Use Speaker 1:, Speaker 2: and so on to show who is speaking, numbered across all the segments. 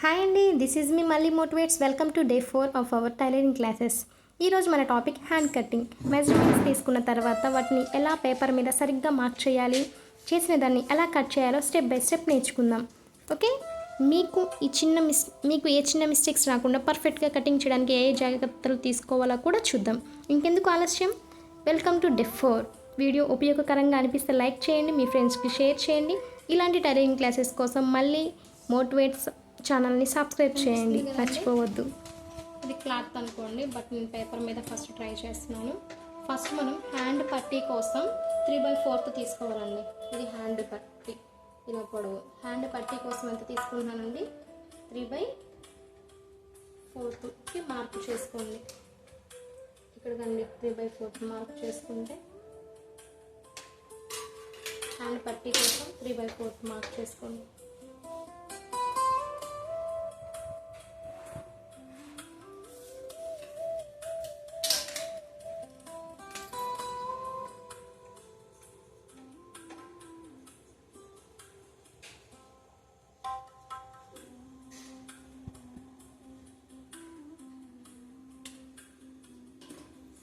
Speaker 1: Hi అండి, this is me మళ్ళీ motivates. Welcome to day 4 of our tailoring classes. ఈరోజు మన టాపిక్ హ్యాండ్ కటింగ్. మెజర్మెంట్స్ తీసుకున్న తర్వాత వాటిని ఎలా పేపర్ మీద సరిగ్గా మార్క్ చేయాలి, చేసిన దాన్ని ఎలా కట్ చేయాలో స్టెప్ బై స్టెప్ నేర్చుకుందాం. ఓకే, మీకు ఏ చిన్న మిస్టేక్స్ రాకుండా పర్ఫెక్ట్గా కటింగ్ చేయడానికి ఏ జాగ్రత్తలు తీసుకోవాలో కూడా చూద్దాం. ఇంకెందుకు ఆలస్యం, వెల్కమ్ టు డే 4. వీడియో ఉపయోగకరంగా అనిపిస్తే లైక్ చేయండి, మీ ఫ్రెండ్స్కి షేర్ చేయండి. ఇలాంటి టైలరింగ్ క్లాసెస్ కోసం మళ్ళీ మోటివేట్స్ ఛానల్ని సబ్స్క్రైబ్ చేయండి, మర్చిపోవద్దు. ఇది క్లాత్ అనుకోండి, బట్ నేను పేపర్ మీద ఫస్ట్ ట్రై చేస్తున్నాను. ఫస్ట్ మనం హ్యాండ్ పట్టీ కోసం 3/4 తీసుకోవాలండి. ఇది హ్యాండ్ పట్టీ, ఇలా పొడవు. హ్యాండ్ పట్టీ కోసం ఎంత తీసుకుంటున్నానండి, 3/4కి మార్క్ చేసుకోండి. ఇక్కడ కండి 3/4 మార్క్ చేసుకుంటే హ్యాండ్ పట్టీ కోసం 3/4 మార్క్ చేసుకోండి.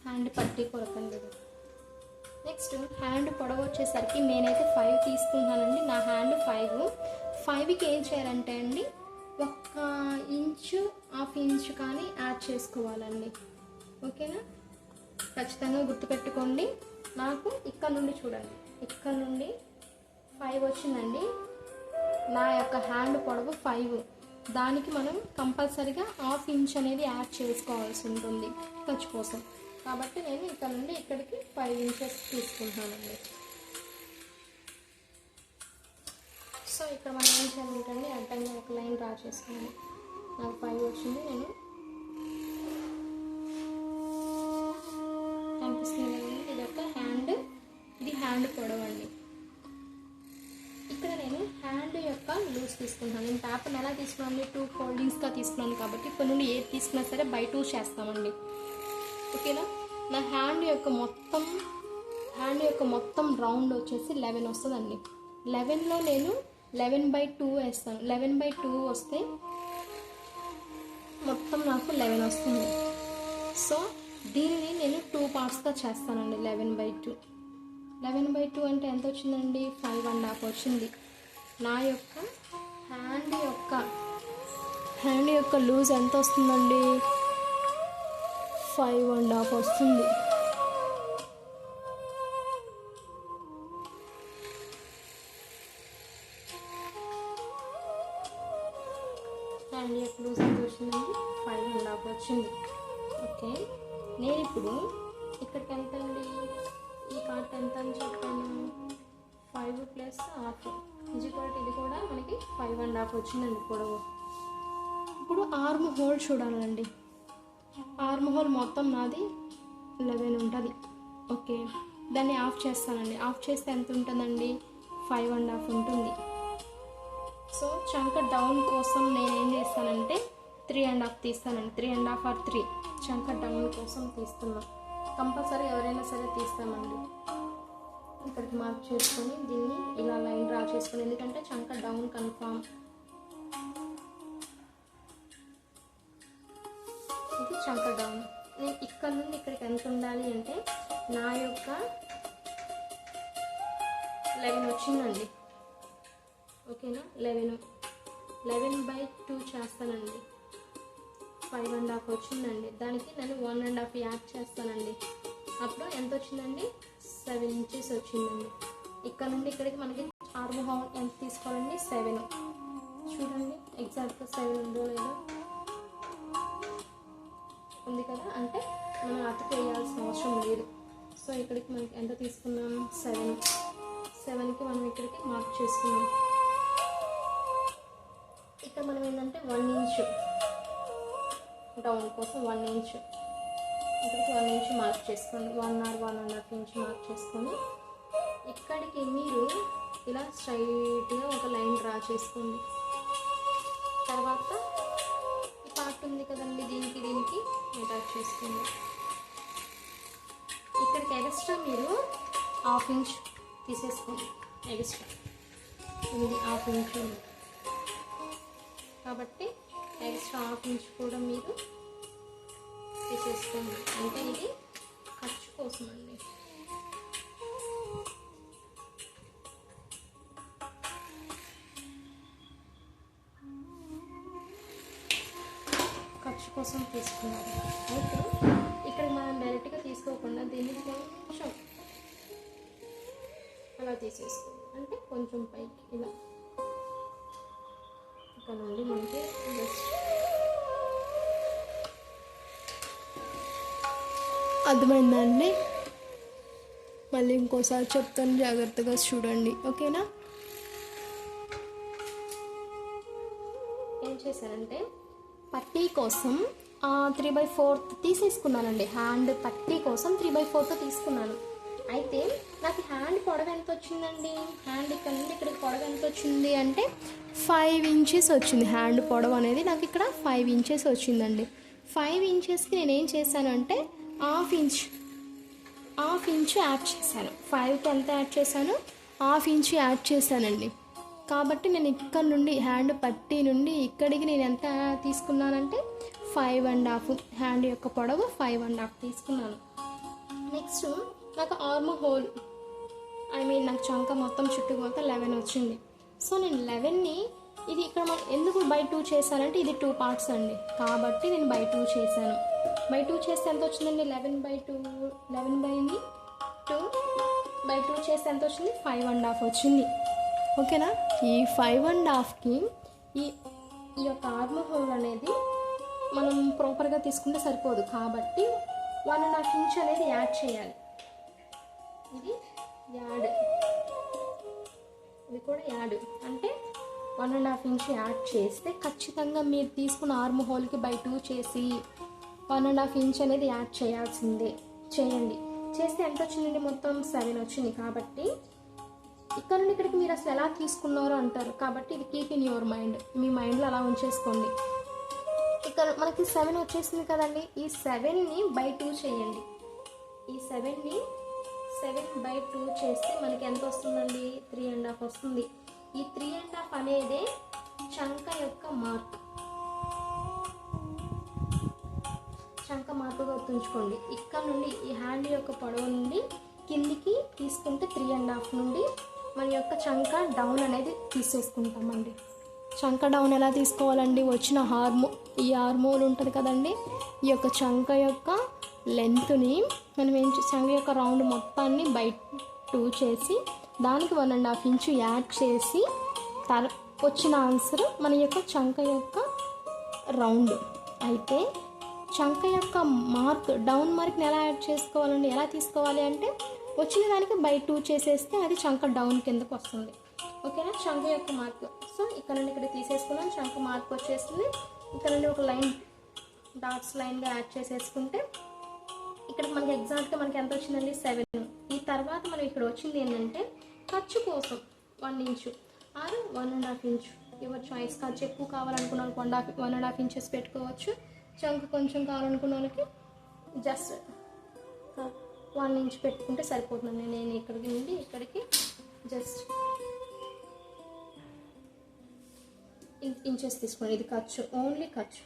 Speaker 1: హ్యాండ్ పట్టీ కొరకండి. నెక్స్ట్ హ్యాండ్ పొడవు వచ్చేసరికి నేనైతే 5 తీసుకుంటానండి. నా హ్యాండ్ 5కి ఏం చేయాలంటే అండి, 1 ఇంచు 1/2 ఇంచు కానీ యాడ్ చేసుకోవాలండి. ఓకేనా, ఖచ్చితంగా గుర్తుపెట్టుకోండి. నాకు ఇక్కడ నుండి చూడండి, ఇక్కడ నుండి 5 వచ్చిందండి. నా యొక్క హ్యాండ్ పొడవు 5, దానికి మనం కంపల్సరీగా 1/2 ఇంచ్ అనేది యాడ్ చేసుకోవాల్సి ఉంటుంది ఖర్చు కోసం. కాబట్టి నేను ఇక్కడ నుండి ఇక్కడికి 5 ఇంచెస్ తీసుకుంటున్నానండి. సో ఇక్కడ మనం ఏం చేయాలంటే అడ్డంగా ఒక లైన్ డ్రా చేసుకున్నాను. నాకు 5 వచ్చింది. నేను కనిపిస్తుంది కదండి, ఇది ఒక హ్యాండ్, ఇది హ్యాండ్ పొడవండి. ఇక్కడ నేను హ్యాండ్ యొక్క లూజ్ తీసుకుంటాను. నేను పేపర్ని ఎలా తీసుకున్నాను, 2 ఫోల్డింగ్స్గా తీసుకున్నాను. కాబట్టి ఇక్కడ నుండి ఏది తీసుకున్నా సరే బై 2 చేస్తామండి. ఓకేనా, నా హ్యాండ్ యొక్క మొత్తం రౌండ్ వచ్చేసి 11 వస్తుందండి. 11లో నేను 11/2 వేస్తాను. 11/2 వస్తే మొత్తం నాకు 11 వస్తుంది. సో దీనిని నేను 2 పార్ట్స్గా చేస్తానండి. 11/2 అంటే ఎంత వచ్చిందండి, 5.5 వచ్చింది. నా యొక్క హ్యాండ్ యొక్క లూజ్ ఎంత వస్తుందండి, 5.5 వస్తుంది. హ్యాండ్ యొక్క లూజ్ ఎంత వచ్చిందండి, 5.5 వచ్చింది. ఓకే, నేను ఇప్పుడు ఇక్కడికి ఎంత అండి, ఈ పార్ట్ ఎంత అని చెప్పాను, 5 + 1/2 ఇది కూడా మనకి 5.5 వచ్చిందండి పొడవు. ఇప్పుడు ఆర్మ్ హోల్ చూడాలండి. ఆర్మ్ హోల్ మొత్తం నాది 11 ఉంటుంది. ఓకే, దాన్ని ఆఫ్ చేస్తానండి. ఆఫ్ చేస్తే ఎంత ఉంటుందండి, 5.5 ఉంటుంది. సో చంక డౌన్ కోసం నేను ఏం చేస్తానంటే 3.5 తీస్తానండి. 3.5 or 3 చంక డౌన్ కోసం తీస్తున్నాం. కంపల్సరీ ఎవరైనా సరే తీస్తామండి. ఇక్కడికి మార్క్ చేసుకొని దీన్ని ఇలా లైన్ డ్రా చేసుకొని, ఎందుకంటే చంక డౌన్ కన్ఫామ్. ఇది చంక డౌన్. నేను ఇక్కడ నుండి ఇక్కడికి ఎంత ఉండాలి అంటే నా యొక్క 11 వచ్చిందండి. ఓకేనా, 11/2 చేస్తానండి. 5.5 వచ్చిందండి. దానికి నేను 1.5 యాడ్ చేస్తానండి. అప్పుడు ఎంత వచ్చిందండి, 7 ఇంచెస్ వచ్చిందండి. ఇక్కడ నుండి ఇక్కడికి మనకి ఆర్మ్ హోల్ ఎంత తీసుకోవాలండి, 7. చూడండి ఎగ్జాక్ట్గా 7 ఉందో లేదో ఉంది కదా, అంటే మనం అతుకు వేయాల్సిన అవసరం లేదు. సో ఇక్కడికి మనకి ఎంత తీసుకున్నాం, 7కి మనం ఇక్కడికి మార్క్ చేసుకున్నాం. ఇక్కడ మనం ఏంటంటే 1 ఇంచ్ డౌన్ కోసం 1 ఇంచ్ ఇక్కడికి 1 ఇంచ్ మార్క్ చేసుకోండి. 1 or 1.5 ఇంచ్ మార్క్ చేసుకొని ఇక్కడికి మీరు ఇలా స్ట్రైట్గా ఒక లైన్ డ్రా చేసుకోండి. తర్వాత ఈ పార్ట్ ఉంది కదండి, దీనికి అటాచ్ చేసుకోండి. ఇక్కడికి ఎక్స్ట్రా మీరు 1/2 ఇంచ్ తీసేసుకోండి. ఎక్స్ట్రా ఇది 1/2 ఇంచ్. కాబట్టి ఎక్స్ట్రా హాఫ్ ఇంచ్ కూడా మీరు తీసేసుకోండి. అంటే ఇది ఖర్చు కోసం అండి. ఖర్చు కోసం తీసుకున్నారు. అయితే ఇక్కడ మనం డైరెక్ట్గా తీసుకోకుండా దీన్ని కొంచెం అలా తీసేసుకోండి. అంటే కొంచెం పైకి ఇలా ఇక్కడ నుండి మనకి జస్ట్
Speaker 2: అర్థమైందండి. మళ్ళీ ఇంకోసారి చెప్తాను, జాగ్రత్తగా చూడండి. ఓకేనా?
Speaker 1: ఏం చేశానంటే పట్టీ కోసం 3/4 తీసేసుకున్నానండి. హ్యాండ్ పట్టీ కోసం 3/4 తీసుకున్నాను. అయితే నాకు హ్యాండ్ పొడవు ఎంత వచ్చిందండి? హ్యాండ్ ఇక్కడ నుండి ఇక్కడికి పొడవు ఎంత వచ్చింది అంటే
Speaker 2: 5 ఇంచెస్ వచ్చింది. హ్యాండ్ పొడవు అనేది నాకు ఇక్కడ 5 ఇంచెస్ వచ్చిందండి. 5 ఇంచెస్కి నేను ఏం చేశాను అంటే హాఫ్ ఇంచ్ యాడ్ చేశాను. 5కి ఎంత యాడ్ చేశాను? హాఫ్ ఇంచ్ యాడ్ చేశానండి. కాబట్టి నేను ఇక్కడ నుండి హ్యాండ్ పట్టీ నుండి ఇక్కడికి నేను ఎంత తీసుకున్నానంటే 5.5. హ్యాండ్ యొక్క పొడవు 5.5 తీసుకున్నాను. నెక్స్ట్ నాకు ఆర్మ్ హోల్ నాకు చంక మొత్తం చుట్టూ మొత్తం 11 వచ్చింది. సో నేను 11ని ఇది ఇక్కడ ఎందుకు బై 2 చేశానంటే ఇది 2 పార్ట్స్ అండి, కాబట్టి నేను బై 2 చేశాను. బై 2 చేస్తే ఎంత వచ్చిందండి? 11/2 11/2 చేస్తే ఎంత వచ్చింది? 5.5 వచ్చింది. ఓకేనా? ఈ 5.5కి ఈ యొక్క ఆర్మ్ హోల్ అనేది మనం ప్రాపర్గా తీసుకుంటే సరిపోదు, కాబట్టి 1.5 ఇంచ్ అనేది యాడ్ చేయాలి. ఇది యాడ్, ఇది కూడా యాడ్ అంటే 1.5 ఇంచ్ యాడ్ చేస్తే ఖచ్చితంగా మీరు తీసుకున్న ఆర్మ్ హోల్కి బై 2 చేసి 1.5 ఇంచ్ అనేది యాడ్ చేయాల్సిందే. చేయండి. చేస్తే ఎంత వచ్చిందండి? మొత్తం 7 వచ్చింది. కాబట్టి ఇక్కడ నుండి ఇక్కడికి మీరు అసలు ఎలా తీసుకున్నారో అంటారు, కాబట్టి ఇది కీప్ ఇన్ యువర్ మైండ్, మీ మైండ్లో అలా ఉంచేసుకోండి. ఇక్కడ మనకి 7 వచ్చేసింది కదండి. ఈ 7ని బై 2 చేయండి. ఈ 7ని 7/2 చేస్తే మనకి ఎంత వస్తుందండి? 3.5 వస్తుంది. ఈ 3.5 అనేది చంక యొక్క మార్క్, చంక మార్పుగా గుర్తుంచుకోండి. ఇక్కడ నుండి ఈ హ్యాండ్ యొక్క పొడవు నుండి కిందికి తీసుకుంటే 3.5 నుండి మన యొక్క చంక డౌన్ అనేది తీసేసుకుంటామండి. చంక డౌన్ ఎలా తీసుకోవాలండి? వచ్చిన ఈ హార్మోల్ ఉంటుంది కదండి, ఈ యొక్క చంక యొక్క లెంత్ని మనం చంక యొక్క రౌండ్ మొత్తాన్ని బై 2 చేసి దానికి 1.5 ఇంచు యాడ్ చేసి వచ్చిన ఆన్సర్ మన యొక్క చంక యొక్క రౌండ్. అయితే చంక యొక్క మార్క్ డౌన్ మార్క్ని ఎలా యాడ్ చేసుకోవాలండి? ఎలా తీసుకోవాలి అంటే వచ్చిన దానికి బై 2 చేసేస్తే అది చంక డౌన్ కిందకు వస్తుంది. ఓకేనా? చంక యొక్క మార్క్. సో ఇక్కడ నుండి ఇక్కడ తీసేసుకున్నాం, చంక మార్క్ వచ్చేస్తుంది. ఇక్కడ నుండి ఒక లైన్ డాట్స్ లైన్గా యాడ్ చేసేసుకుంటే ఇక్కడ మనకి ఎగ్జాక్ట్గా మనకి ఎంత వచ్చిందండి? 7. ఈ తర్వాత మనం ఇక్కడ వచ్చింది ఏంటంటే ఖర్చు కోసం 1 inch or 1.5 inch, your choice. ఖర్చు ఎక్కువ కావాలనుకున్న వాళ్ళకి 1.5 ఇంచెస్ పెట్టుకోవచ్చు. చంక కొంచెం కావాలనుకున్న వాళ్ళకి జస్ట్ 1 ఇంచ్ పెట్టుకుంటే సరిపోతుంది. నేను ఇక్కడికి నుండి ఇక్కడికి జస్ట్ ఇంచెస్ తీసుకోండి. ఇది ఖర్చు, ఓన్లీ ఖర్చు.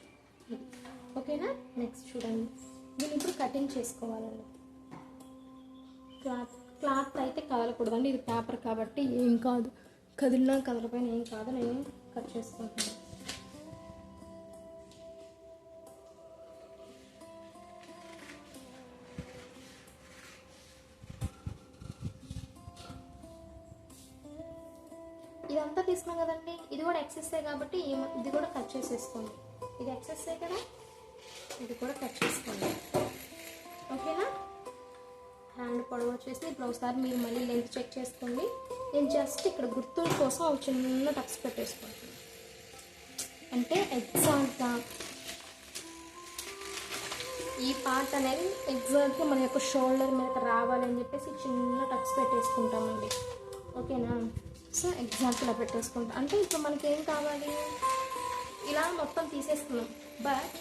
Speaker 2: ఓకేనా? నెక్స్ట్ చూడండి, దీన్ని ఇప్పుడు కటింగ్ చేసుకోవాలండి. క్లాత్ అయితే కదలకూడదండి, ఇది పేపర్ కాబట్టి ఏం కాదు, కదిలినా కదలపైన ఏం కాదు. నేను కట్ చేసుకుంటున్నాను. ఇదంతా తీసుకున్నాం కదండి, ఇది కూడా ఎక్సెస్సే కాబట్టి ఇది కూడా కట్ చేసేసుకోండి. ఇది ఎక్సెస్సే కదా, ఇది కూడా కట్ చేసుకోండి. ఓకేనా? హ్యాండ్ పొడవు వచ్చేసి ఇప్పుడు ఒకసారి మీరు మళ్ళీ లెంత్ చెక్ చేసుకోండి. నేను జస్ట్ ఇక్కడ గుర్తుల కోసం ఒక చిన్న టక్స్ పెట్టేసుకుంటాను. అంటే ఎగ్జాక్ట్గా ఈ పార్ట్ అనేది ఎగ్జాక్ట్గా మన యొక్క షోల్డర్ మీద రావాలని చెప్పేసి చిన్న టక్స్ పెట్టేసుకుంటామండి. ఓకేనా? సో ఎగ్జాక్ట్ ఇలా పెట్టేసుకుంటాం. అంటే ఇప్పుడు మనకి ఏం కావాలి? ఇలా మొత్తం తీసేస్తున్నాం. బట్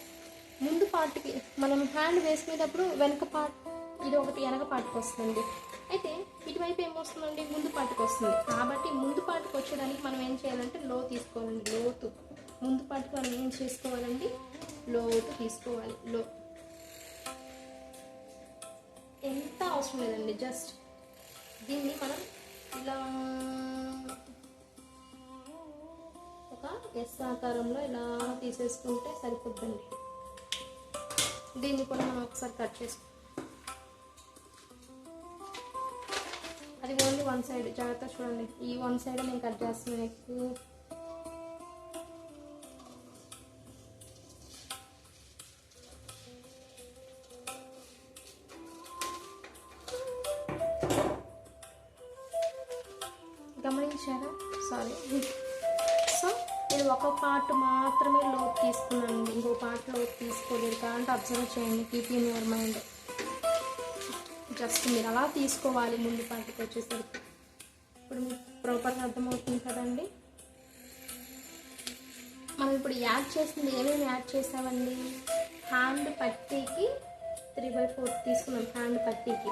Speaker 2: ముందు పార్ట్కి మనం హ్యాండ్ వేసుకునేటప్పుడు వెనక పార్ట్ ఇది ఒకటి వెనక పార్ట్కి వస్తుంది. అయితే ఇటువైపు ఏమొస్తుందండి, ముందు పాటుకు వస్తుంది. కాబట్టి ముందు పాటుకు వచ్చేదానికి మనం ఏం చేయాలంటే లో తీసుకోవాలండి, లోతు. ముందు పాటుకు మనం ఏం చేసుకోవాలండి, లోతు తీసుకోవాలి. లో ఎంత అవసరం లేదండి, జస్ట్ దీన్ని మనం ఇలా ఒక ఎస్ ఆకారంలో ఇలా తీసేసుకుంటే సరిపోద్దండి. దీన్ని కూడా మనం ఒకసారి కట్ చేసుకో. అది ఓన్లీ వన్ సైడ్, జాగ్రత్త చూడండి. ఈ వన్ సైడ్ నేను కట్ చేస్తున్నాను ఎక్కువ. గమనించారా? సారీ. సో నేను ఒక పార్ట్ మాత్రమే లోతు తీసుకున్నానండి, ఇంకో పార్ట్ లోతు తీసుకోలేదు. కాబట్టి అబ్జర్వ్ చేయండి, keep in your mind. Just మీరు అలా తీసుకోవాలి ముందు పార్ట్కి వచ్చేసరికి. ఇప్పుడు మీకు ప్రాపర్గా అర్థమవుతుంది కదండి. మనం ఇప్పుడు యాడ్ చేసింది ఏమేమి యాడ్ చేసామండి, హ్యాండ్ పట్టీకి 3/4 తీసుకున్నాం, హ్యాండ్ పట్టీకి.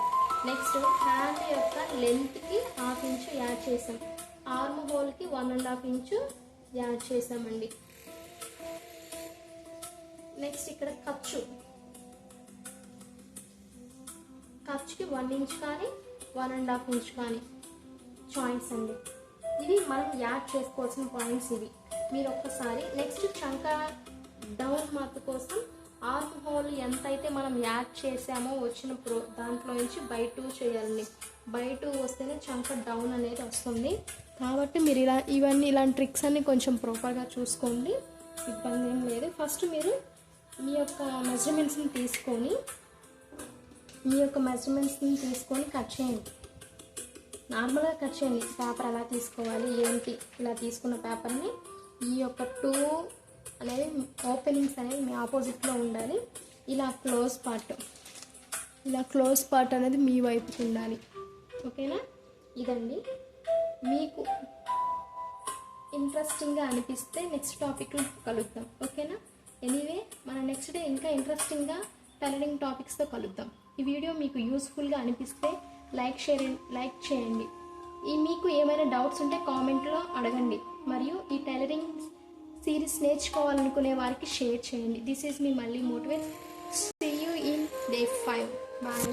Speaker 2: నెక్స్ట్ హ్యాండ్ యొక్క లెంత్కి 1/2 ఇంచు యాడ్ చేసాం, ఆర్మ్ హోల్కి 1.5 ఇంచు యాడ్ చేసామండి. నెక్స్ట్ ఇక్కడ ఖర్చుకి 1 ఇంచ్ కానీ 1.5 ఇంచ్ కానీ చాయిస్ అండి. ఇవి మనం యాడ్ చేసుకోవాల్సిన పాయింట్స్ ఇవి. మీరు ఒక్కసారి నెక్స్ట్ చంక డౌన్ మార్క్ కోసం ఆర్మ్ హోల్ ఎంతైతే మనం యాడ్ చేసామో వచ్చిన దాంట్లో నుంచి బై 2 చేయాలండి. బై 2 వస్తేనే చంక డౌన్ అనేది వస్తుంది. కాబట్టి మీరు ఇవన్నీ ఇలాంటి ట్రిక్స్ అన్ని కొంచెం ప్రాపర్గా చూసుకోండి, ఇబ్బంది ఏం లేదు. ఫస్ట్ మీరు మీ యొక్క మెజర్మెంట్స్ని తీసుకొని కట్ చేయండి. నార్మల్గా కట్ చేయండి. పేపర్ ఎలా తీసుకోవాలి ఏంటి, ఇలా తీసుకున్న పేపర్ని ఈ యొక్క 2 అనేది ఓపెనింగ్స్ అనేవి మీ ఆపోజిట్లో ఉండాలి. ఇలా క్లోజ్ పార్ట్ అనేది మీ వైపుకి ఉండాలి. ఓకేనా? ఇదండి. మీకు ఇంట్రెస్టింగ్గా అనిపిస్తే నెక్స్ట్ టాపిక్లో కలుద్దాం. ఓకేనా? ఎనీవే మన నెక్స్ట్ డే ఇంకా ఇంట్రెస్టింగ్గా టైలరింగ్ టాపిక్స్తో కలుద్దాం. ఈ వీడియో మీకు యూస్ఫుల్గా అనిపిస్తే లైక్ చేయండి. మీకు ఏమైనా డౌట్స్ ఉంటే కామెంట్లో అడగండి. మరియు ఈ టైలరింగ్ సిరీస్ నేర్చుకోవాలనుకునే వారికి షేర్ చేయండి. దిస్ ఈజ్ మీ మళ్ళీ motivate. See you in day 5. Bye.